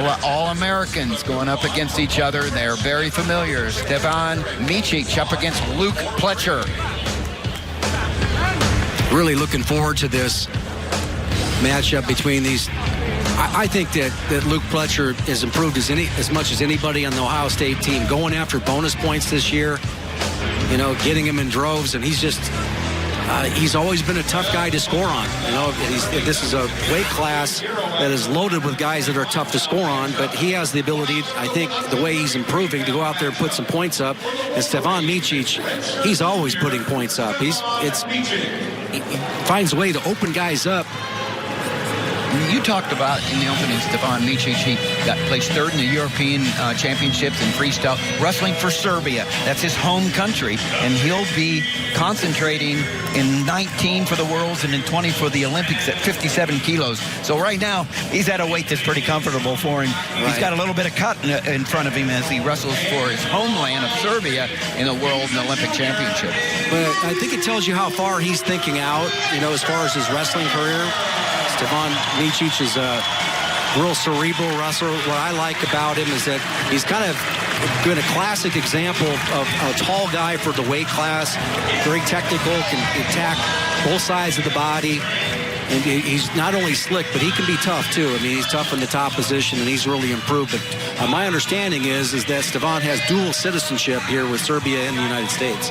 All-Americans going up against each other. They're very familiar. Stevan Micic up against Luke Pletcher. Really looking forward to this matchup between these. I think that Luke Pletcher has improved as much as anybody on the Ohio State team, going after bonus points this year, you know, getting him in droves, and he's always been a tough guy to score on. You know, this is a weight class that is loaded with guys that are tough to score on, but he has the ability, I think, the way he's improving, to go out there and put some points up. And Stevan Micic, he's always putting points up. He finds a way to open guys up. You talked about in the opening, Stevan Micic, he placed third in the European Championships in freestyle wrestling for Serbia. That's his home country, and he'll be concentrating in 19 for the Worlds and in 20 for the Olympics at 57 kilos. So right now, he's at a weight that's pretty comfortable for him. Right. He's got a little bit of cut in front of him as he wrestles for his homeland of Serbia in the World and Olympic Championships. But I think it tells you how far he's thinking out, you know, as far as his wrestling career. Stevan Micic is a real cerebral wrestler. What I like about him is that he's kind of been a classic example of a tall guy for the weight class. Very technical, can attack both sides of the body. And he's not only slick, but he can be tough, too. I mean, he's tough in the top position, and he's really improved. But my understanding is that Stevan has dual citizenship here with Serbia and the United States.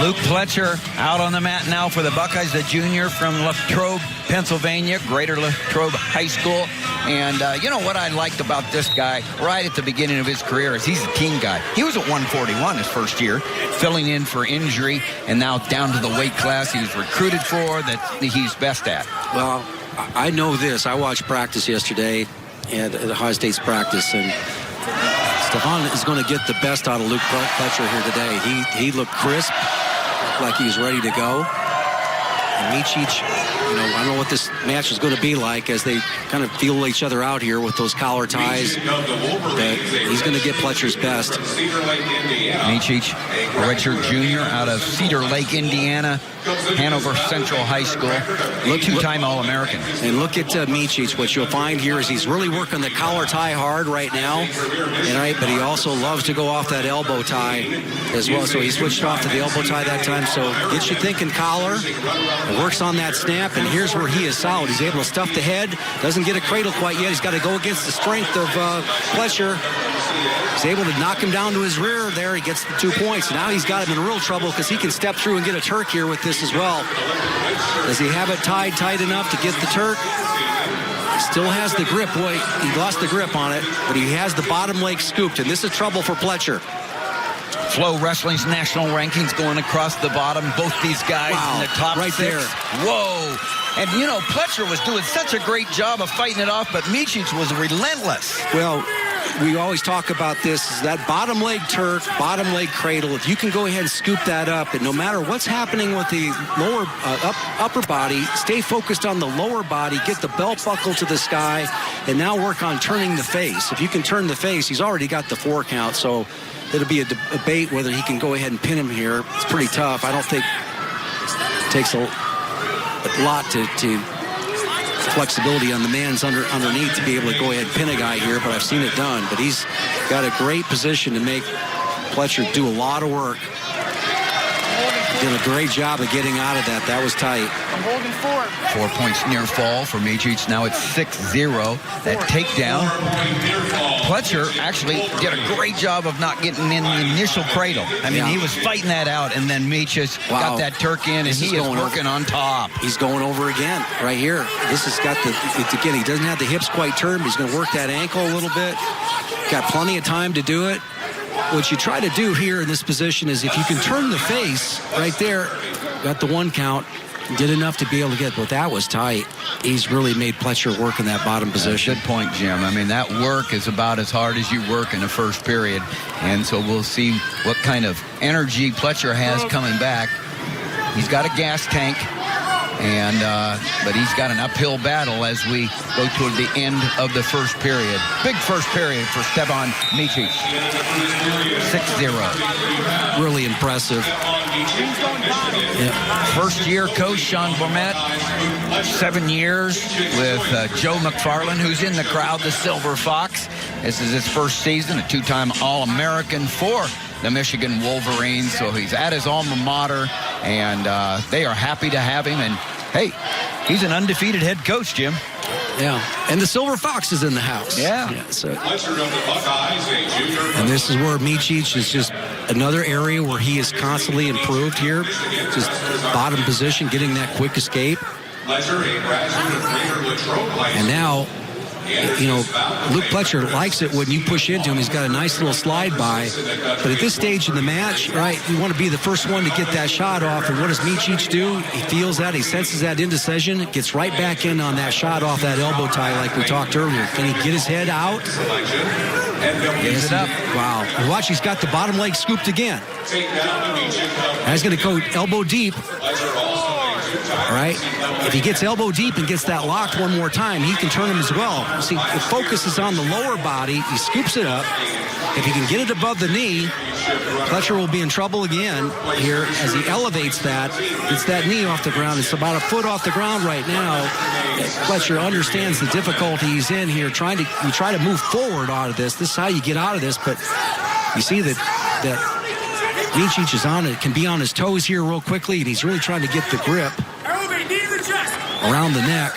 Luke Pletcher out on the mat now for the Buckeyes, the junior from Latrobe, Pennsylvania, Greater Latrobe High School. And you know what I liked about this guy right at the beginning of his career is he's a team guy. He was at 141 his first year, filling in for injury, and now down to the weight class he was recruited for that he's best at. Well, I know this. I watched practice yesterday at Ohio State's practice, and Stevan is going to get the best out of Luke Pletcher here today. He looked crisp, like he was ready to go. And Micic, you know, I don't know what this match is going to be like as they kind of feel each other out here with those collar ties. But he's going to get Pletcher's best. Micic, a redshirt junior out of Cedar Lake, Indiana, Hanover Central High School, two-time All-American. And look at Micic. What you'll find here is he's really working the collar tie hard right now, but he also loves to go off that elbow tie as well. So he switched off to the elbow tie that time. So gets you thinking collar, works on that snap, and here's where he is solid. He's able to stuff the head, doesn't get a cradle quite yet. He's got to go against the strength of Pletcher. He's able to knock him down to his rear there. He gets the 2 points. Now he's got him in real trouble because he can step through and get a Turk here with this as well. Does he have it tied tight enough to get the Turk? Still has the grip. Boy, he lost the grip on it, but he has the bottom leg scooped, and this is trouble for Pletcher. Flow Wrestling's national rankings going across the bottom. Both these guys in the top right 6. There. Whoa. And, you know, Pletcher was doing such a great job of fighting it off, but Micic was relentless. Well, we always talk about this, is that bottom leg Turk, bottom leg cradle. If you can go ahead and scoop that up, and no matter what's happening with the lower upper body, stay focused on the lower body, get the belt buckle to the sky, and now work on turning the face. If you can turn the face, he's already got the 4 count, so it'll be a debate whether he can go ahead and pin him here. It's pretty tough. I don't think it takes a lot to flexibility on the man's underneath to be able to go ahead and pin a guy here, but I've seen it done. But he's got a great position to make Pletcher do a lot of work. Did a great job of getting out of that. That was tight. I'm holding 4. 4 points near fall for Micic. Now it's 6-0. That takedown. Pletcher actually did a great job of not getting in the initial cradle. I mean, he was fighting that out, and then Micic got that Turk in, and he is working on top. He's going over again right here. This has got again, he doesn't have the hips quite turned. He's going to work that ankle a little bit. Got plenty of time to do it. What you try to do here in this position is if you can turn the face right there, got the 1 count, did enough to be able to get, but that was tight. He's really made Pletcher work in that bottom position. Good point, Jim. I mean, that work is about as hard as you work in the first period, and so we'll see what kind of energy Pletcher has coming back. He's got a gas tank, And but he's got an uphill battle as we go toward the end of the first period. Big first period for Stevan Micic. 6-0. Really impressive. Yeah. First-year coach Sean Bormet, 7 years with Joe McFarland, who's in the crowd, the Silver Fox. This is his first season, a two-time All-American for the Michigan Wolverines. So he's at his alma mater, and they are happy to have him. And, hey, he's an undefeated head coach, Jim. Yeah, and the Silver Fox is in the house. Yeah. So. And this is where Micic is just another area where he is constantly improved here. Just bottom position, getting that quick escape. And now, you know, Luke Pletcher likes it when you push into him. He's got a nice little slide by. But at this stage in the match, right, you want to be the first one to get that shot off. And what does Micic do? He feels that. He senses that indecision. Gets right back in on that shot off that elbow tie like we talked earlier. Can he get his head out? Gives it up. Wow. And watch, he's got the bottom leg scooped again. And he's going to go elbow deep. All right. If he gets elbow deep and gets that locked one more time, he can turn him as well. See, the focus is on the lower body. He scoops it up. If he can get it above the knee, Pletcher will be in trouble again here as he elevates that. Gets that knee off the ground. It's about a foot off the ground right now. Pletcher understands the difficulty he's in here. You try to move forward out of this. This is how you get out of this. But you see that Micic is on it, can be on his toes here real quickly, and he's really trying to get the grip around the neck.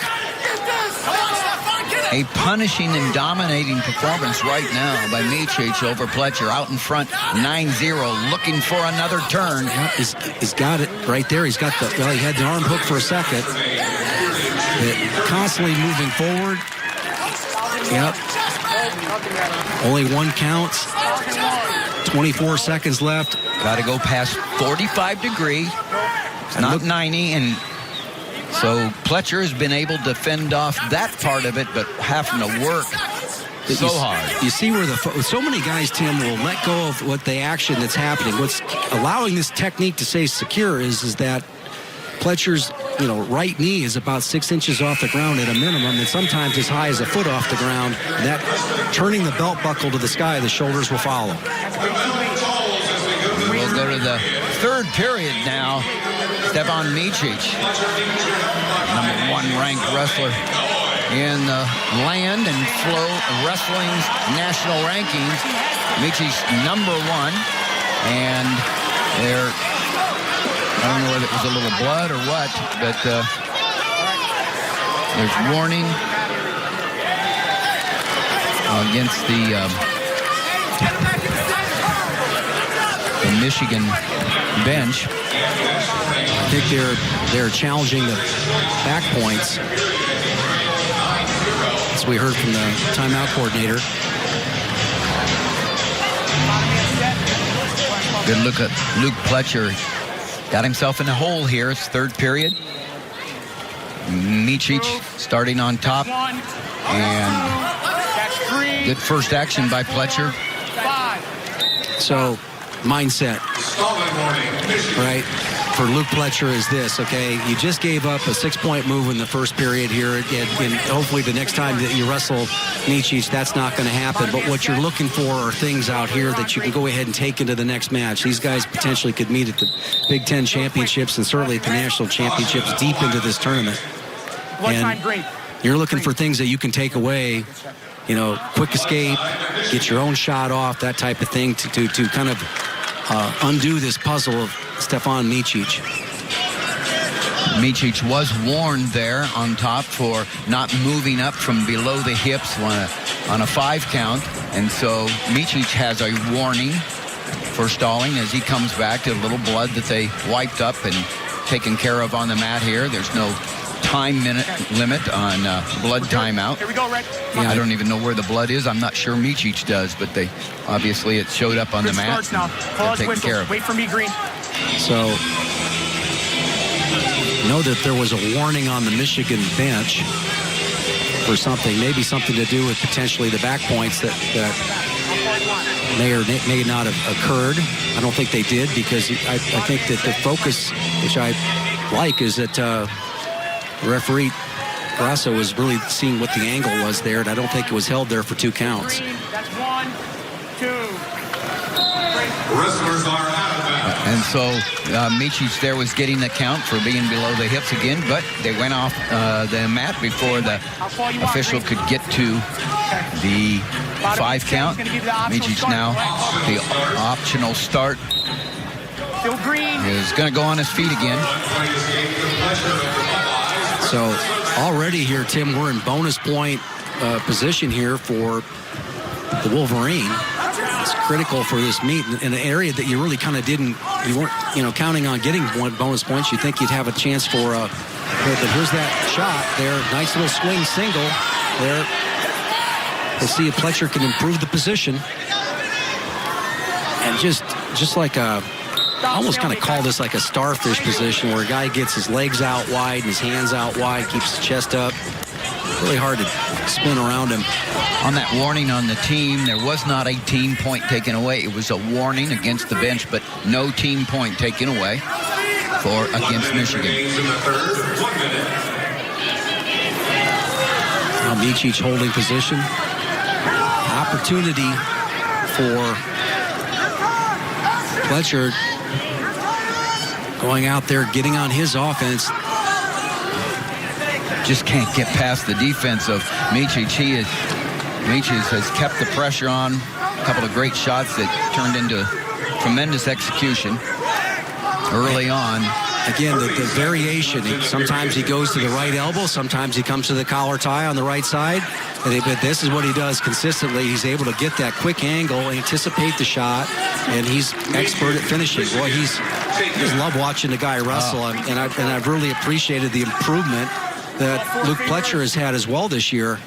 A punishing and dominating performance right now by Micic over Pletcher. Out in front, 9-0, looking for another turn. Yeah, he's got it right there. He's got the, well, he had the arm hook for a second. Constantly moving forward. Yep. Only one counts. 24 seconds left. Got to go past 45 degrees. It's not 90, and so Pletcher has been able to fend off that part of it, but having to work so hard. You see where so many guys, Tim, will let go of what the action that's happening. What's allowing this technique to stay secure is that Pletcher's right knee is about 6 inches off the ground at a minimum, and sometimes as high as a foot off the ground. That turning the belt buckle to the sky, the shoulders will follow. We'll go to the third period now. Stevan Micic, #1 ranked wrestler in the land and Flow Wrestling's national rankings. Micic's #1, and they're, I don't know whether it was a little blood or what, but there's warning against the Michigan bench. I think they're challenging the back points. That's what we heard from the timeout coordinator. Good look at Luke Pletcher. Got himself in a hole here. It's third period. Micic starting on top. And good first action by Pletcher. So, mindset, right, for Luke Pletcher is this, okay? You just gave up a 6-point move in the first period here, and hopefully the next time that you wrestle Micic, that's not going to happen. But what you're looking for are things out here that you can go ahead and take into the next match. These guys potentially could meet at the Big Ten championships and certainly at the national championships deep into this tournament. And you're looking for things that you can take away, quick escape, get your own shot off, that type of thing to kind of undo this puzzle of Stevan Micic. Micic was warned there on top for not moving up from below the hips on a 5 count. And so Micic has a warning for stalling as he comes back to a little blood that they wiped up and taken care of on the mat here. There's no time limit on blood timeout. Here we go, Red. I don't even know where the blood is. I'm not sure Micic does, but they obviously it showed up on the mat. Starts now. Pause, whistle. Wait for me, Green. So know that there was a warning on the Michigan bench for something, maybe something to do with potentially the back points that may or may not have occurred. I don't think they did, because I think that the focus, which I like, is that The referee, Grasso, was really seeing what the angle was there, and I don't think it was held there for 2 counts. That's 1, 2. Wrestlers are out of bounds. And so Micic there was getting the count for being below the hips again, but they went off the mat before the official could get to the 5 count. Micic now, the optional start, Still green. is going to go on his feet again. So already here, Tim, we're in bonus point position here for the Wolverine. It's critical for this meet in an area that you really kind of you weren't, counting on getting bonus points. You think you'd have a chance for but here's that shot there. Nice little swing single there. We'll see if Pletcher can improve the position. And just like I almost kind of call this like a starfish position, where a guy gets his legs out wide and his hands out wide, keeps his chest up. Really hard to spin around him. On that warning on the team, there was not a team point taken away. It was a warning against the bench, but no team point taken away against Michigan. Now Micic holding position. Opportunity for Pletcher going out there, getting on his offense. Just can't get past the defense of Micic. Micic has kept the pressure on. A couple of great shots that turned into tremendous execution early on. Again, the variation. Sometimes he goes to the right elbow. Sometimes he comes to the collar tie on the right side. But this is what he does consistently. He's able to get that quick angle, anticipate the shot, and he's expert at finishing. Boy, I just love watching the guy wrestle, and I've really appreciated the improvement that Luke Pletcher has had as well this year.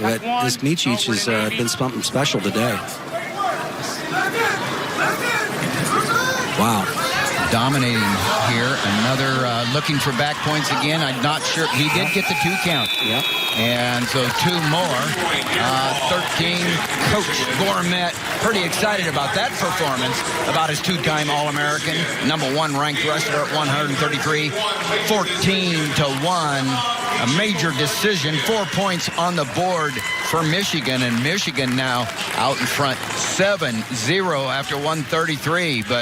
But this Micic has been something special today. Wow. Dominating here. Another looking for back points again. I'm not sure. He did get the 2 count. Yep. And so 2 more. 13. Coach Gourmet pretty excited about that performance, about his 2-time All-American, #1 ranked wrestler at 133, 14-1. A major decision, 4 points on the board for Michigan, and Michigan now out in front 7-0 after 133. But